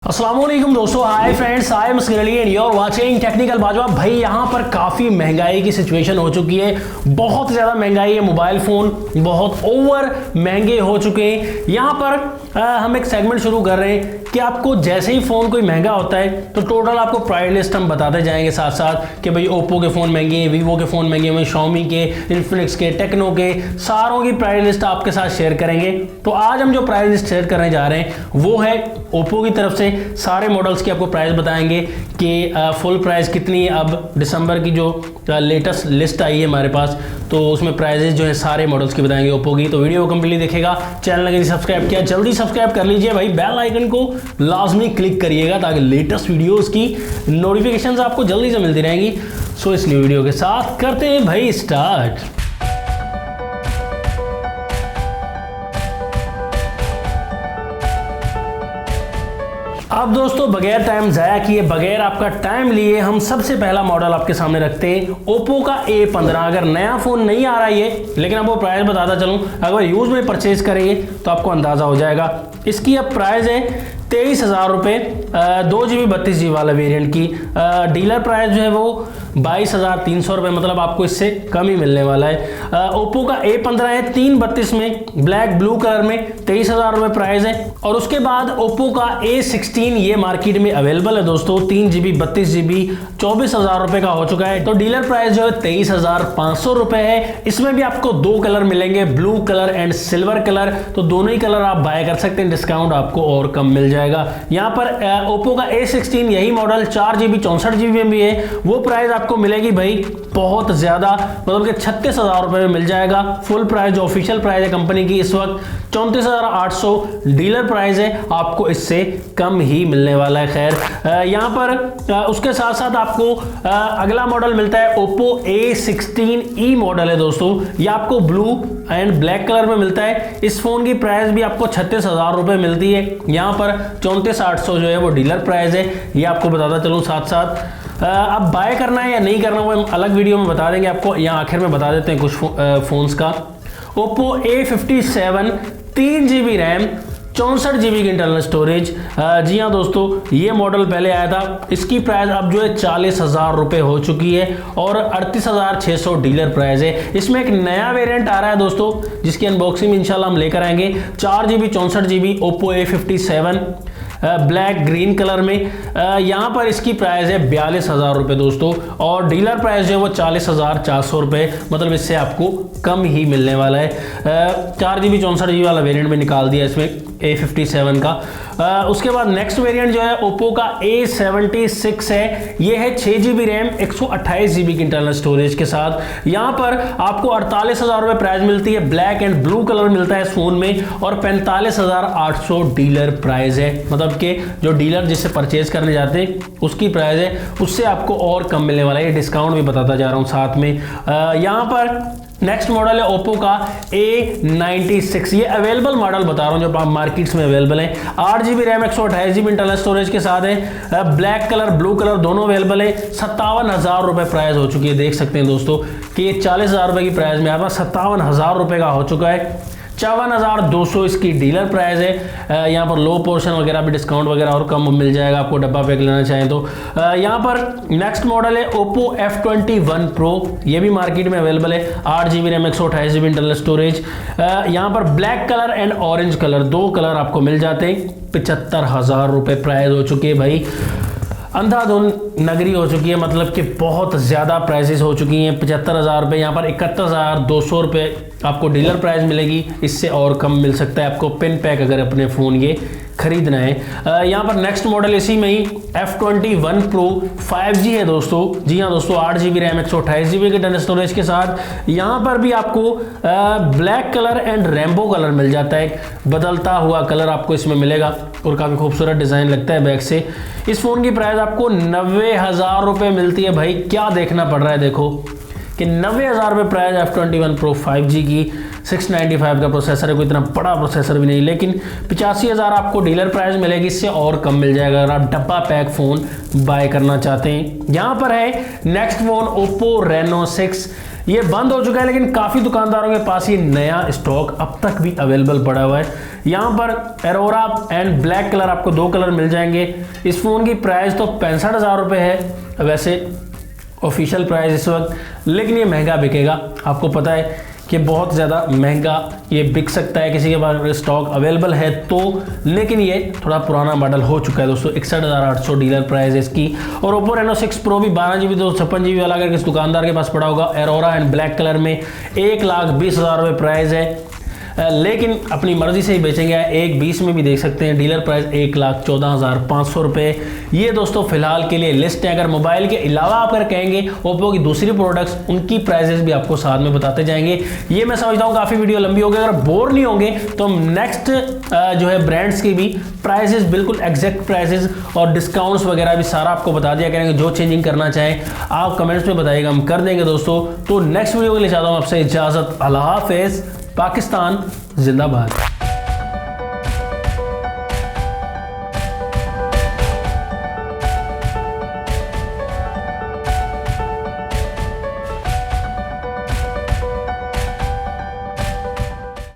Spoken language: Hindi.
अस्सलामुअलैकुम दोस्तों, हाय फ्रेंड्स, आई एम स्किरली and you are watching technical Bajwa. भाई यहाँ पर काफ़ी महंगाई की सिचुएशन हो चुकी है, बहुत ज़्यादा महंगाई है। मोबाइल फ़ोन बहुत ओवर महंगे हो चुके हैं। यहाँ पर हम एक सेगमेंट शुरू कर रहे हैं कि आपको जैसे ही फ़ोन कोई महंगा होता है तो टोटल आपको प्राइस लिस्ट हम बताते जाएंगे साथ साथ कि भाई ओप्पो के फ़ोन महंगे हैं, वीवो के फ़ोन महंगे हैं, शाओमी के, इन्फिनिक्स के, टेक्नो के, सारों की प्राइस लिस्ट आपके साथ शेयर करेंगे। तो आज हम जो प्राइस लिस्ट शेयर करने जा रहे हैं वो है ओप्पो की तरफ से। सारे मॉडल्स की आपको प्राइस बताएंगे कि फुल प्राइस कितनी है। अब दिसंबर की जो लेटेस्ट लिस्ट आई है हमारे पास, तो उसमें प्राइजेस जो है सारे मॉडल्स की बताएंगे ओप्पो की। तो वीडियो को कंप्लीटली देखेगा। चैनल अगर सब्सक्राइब किया जल्दी सब्सक्राइब कर लीजिए भाई, बेल आइकन को लाजमी क्लिक करिएगा ताकि लेटेस्ट वीडियोस की नोटिफिकेशंस आपको जल्दी से मिलती रहेंगी। सो इस न्यू वीडियो के साथ करते हैं भाई स्टार्ट। अब दोस्तों बगैर टाइम ज़ाया किए, बगैर आपका टाइम लिए, हम सबसे पहला मॉडल आपके सामने रखते हैं ओप्पो का A15। अगर नया फ़ोन नहीं आ रहा है लेकिन आपको प्राइस बताता चलूँ, अगर यूज़ में परचेज करेंगे तो आपको अंदाज़ा हो जाएगा। इसकी अब प्राइस है 23,000 रुपये, 2GB 32GB वाला वेरिएंट की। डीलर प्राइस जो है वो 22,300 रुपये, मतलब आपको इससे कम ही मिलने वाला है। ओप्पो का A15 है 332 में, ब्लैक ब्लू कलर में, 23,000 रुपये प्राइस है। और उसके बाद ओप्पो का A16 ये मार्केट में अवेलेबल है दोस्तों, 3GB 32GB, 24,000 रुपये का हो चुका है। तो डीलर प्राइस जो है 23,500 रुपये है। इसमें भी आपको दो कलर मिलेंगे, blue colour and silver colour. तो दोनों ही कलर आप बाय कर सकते हैं, डिस्काउंट आपको और कम मिल जाएगा। यहाँ पर ओप्पो का A16 यही मॉडल 4GB 64GB में भी है, वो प्राइस आपको मिलेगी भाई बहुत ज्यादा, मतलब कि 36,000 रुपये में मिल जाएगा। फुल प्राइस जो ऑफिशियल प्राइस है कंपनी की इस वक्त 34,800 डीलर प्राइस है, आपको इससे कम ही मिलने वाला है। खैर यहाँ पर उसके साथ साथ आपको अगला मॉडल मिलता है ओप्पो A16e मॉडल है दोस्तों। ये आपको ब्लू एंड ब्लैक कलर में मिलता है। इस फोन की प्राइस भी आपको 36,000 रुपये मिलती है। यहाँ पर 34,800 जो है वो डीलर प्राइस है, ये आपको बताता चलूँ साथ साथ। अब बाय करना है या नहीं करना वो हम अलग वीडियो में बता देंगे आपको, यहाँ आखिर में बता देते हैं कुछ फोन्स का। Oppo A57 3GB RAM, 64GB की इंटरनल स्टोरेज। जी हाँ दोस्तों, ये मॉडल पहले आया था, इसकी प्राइस अब जो है 40,000 रुपये हो चुकी है और 38,600 डीलर प्राइस है। इसमें एक नया वेरिएंट आ रहा है दोस्तों, जिसकी अनबॉक्सिंग इंशाल्लाह हम लेकर आएंगे। 4GB 64GB Oppo A57 black green colour में। यहाँ पर इसकी प्राइस है 42,000 रुपये दोस्तों, और डीलर प्राइस जो है वो 40,400 रुपये, मतलब इससे आपको कम ही मिलने वाला है। 4GB 64GB वाला वेरिएंट में निकाल दिया इसमें A57 का। उसके बाद नेक्स्ट वेरिएंट जो है ओप्पो का A76 है। ये है 6GB रैम, 128GB की इंटरनल स्टोरेज के साथ। यहाँ पर आपको 48,000 रुपये प्राइस मिलती है, ब्लैक एंड ब्लू कलर मिलता है इस फोन में, और 45,800 डीलर प्राइस है। मतलब कि जो डीलर जिससे परचेज करने जाते हैं उसकी प्राइस है, उससे आपको और कम मिलने वाला है। ये डिस्काउंट भी बताता जा रहा हूँ साथ में। यहाँ पर नेक्स्ट मॉडल है ओप्पो का A96। ये अवेलेबल मॉडल बता रहा हूँ जो मार्केट्स में अवेलेबल है। 8GB RAM, 128GB internal storage के साथ है। ब्लैक कलर ब्लू कलर दोनों अवेलेबल है। 57,000 रुपये प्राइस हो चुकी है। देख सकते हैं दोस्तों कि ये 40,000 रुपये की प्राइस में आता, 57,000 रुपये का हो चुका है। 54,200 इसकी डीलर प्राइस है। यहाँ पर लो पोर्शन वगैरह भी डिस्काउंट वगैरह और कम मिल जाएगा आपको, डब्बा पैक लेना चाहें तो। यहाँ पर नेक्स्ट मॉडल है ओप्पो F21 Pro। ये भी मार्केट में अवेलेबल है, 8GB RAM, 128GB internal storage. यहाँ पर black colour and orange colour, दो कलर आपको मिल जाते हैं। 75,000 रुपये प्राइस हो चुकी है भाई, अंधाधुन नगरी हो चुकी है, मतलब कि बहुत ज़्यादा प्राइसेस हो चुकी हैं। 75,000 रुपये, यहाँ पर 71,200 रुपये आपको डीलर प्राइस मिलेगी, इससे और कम मिल सकता है आपको पिन पैक अगर अपने फ़ोन ये खरीदना है। यहाँ पर नेक्स्ट मॉडल इसी में ही F21 Pro 5G है दोस्तों। जी हाँ दोस्तों, 8GB रैम, 128GB के इंटरनल स्टोरेज के साथ। यहाँ पर भी आपको black colour and rainbow colour मिल जाता है, बदलता हुआ कलर आपको इसमें मिलेगा और काफ़ी खूबसूरत डिज़ाइन लगता है बैक से। इस फ़ोन की प्राइस आपको 90,000 रुपये मिलती है भाई। क्या देखना पड़ रहा है देखो कि 90,000 रुपये प्राइस F21 Pro 5G की। 695 का प्रोसेसर है, कोई इतना बड़ा प्रोसेसर भी नहीं, लेकिन 85,000 आपको डीलर प्राइस मिलेगी, इससे और कम मिल जाएगा अगर आप डब्बा पैक फ़ोन बाय करना चाहते हैं। यहाँ पर है नेक्स्ट फ़ोन ओप्पो Reno 6। ये बंद हो चुका है लेकिन काफ़ी दुकानदारों के पास ये नया स्टॉक अब तक भी अवेलेबल पड़ा हुआ है। यहाँ पर एरोरा एंड ब्लैक कलर, आपको 2 कलर मिल जाएंगे। इस फ़ोन की प्राइस तो 65,000 रुपये है वैसे ऑफिशियल प्राइस इस वक्त, लेकिन ये महंगा बिकेगा। आपको पता है कि बहुत ज़्यादा महंगा ये बिक सकता है, किसी के पास स्टॉक अवेलेबल है तो, लेकिन ये थोड़ा पुराना मॉडल हो चुका है दोस्तों। 61,800 डीलर प्राइस है इसकी। और Oppo Reno 6 Pro भी 12GB 256GB वाला अगर किस दुकानदार के पास पड़ा होगा, एरोरा एंड ब्लैक कलर में 1,20,000 रुपये प्राइस है, लेकिन अपनी मर्जी से ही बेचेंगे। 1,20 में भी देख सकते हैं। डीलर प्राइस 1,14,500 रुपये। ये दोस्तों फिलहाल के लिए लिस्ट है। अगर मोबाइल के अलावा आप अगर कहेंगे ओप्पो की दूसरी प्रोडक्ट्स, उनकी प्राइसेस भी आपको साथ में बताते जाएंगे। ये मैं समझता हूँ काफ़ी वीडियो लंबी होगी, अगर बोर नहीं होंगे तो हम नेक्स्ट जो है ब्रांड्स की भी प्राइसेस, बिल्कुल एग्जैक्ट प्राइसेस और डिस्काउंट्स वगैरह भी सारा आपको बता दिया करेंगे। जो चेंजिंग करना चाहें आप कमेंट्स में बताइएगा, हम कर देंगे दोस्तों। तो नेक्स्ट वीडियो के लिए चाहता हूँ आपसे इजाज़त। अल्लाह हाफिज़। पाकिस्तान जिंदाबाद।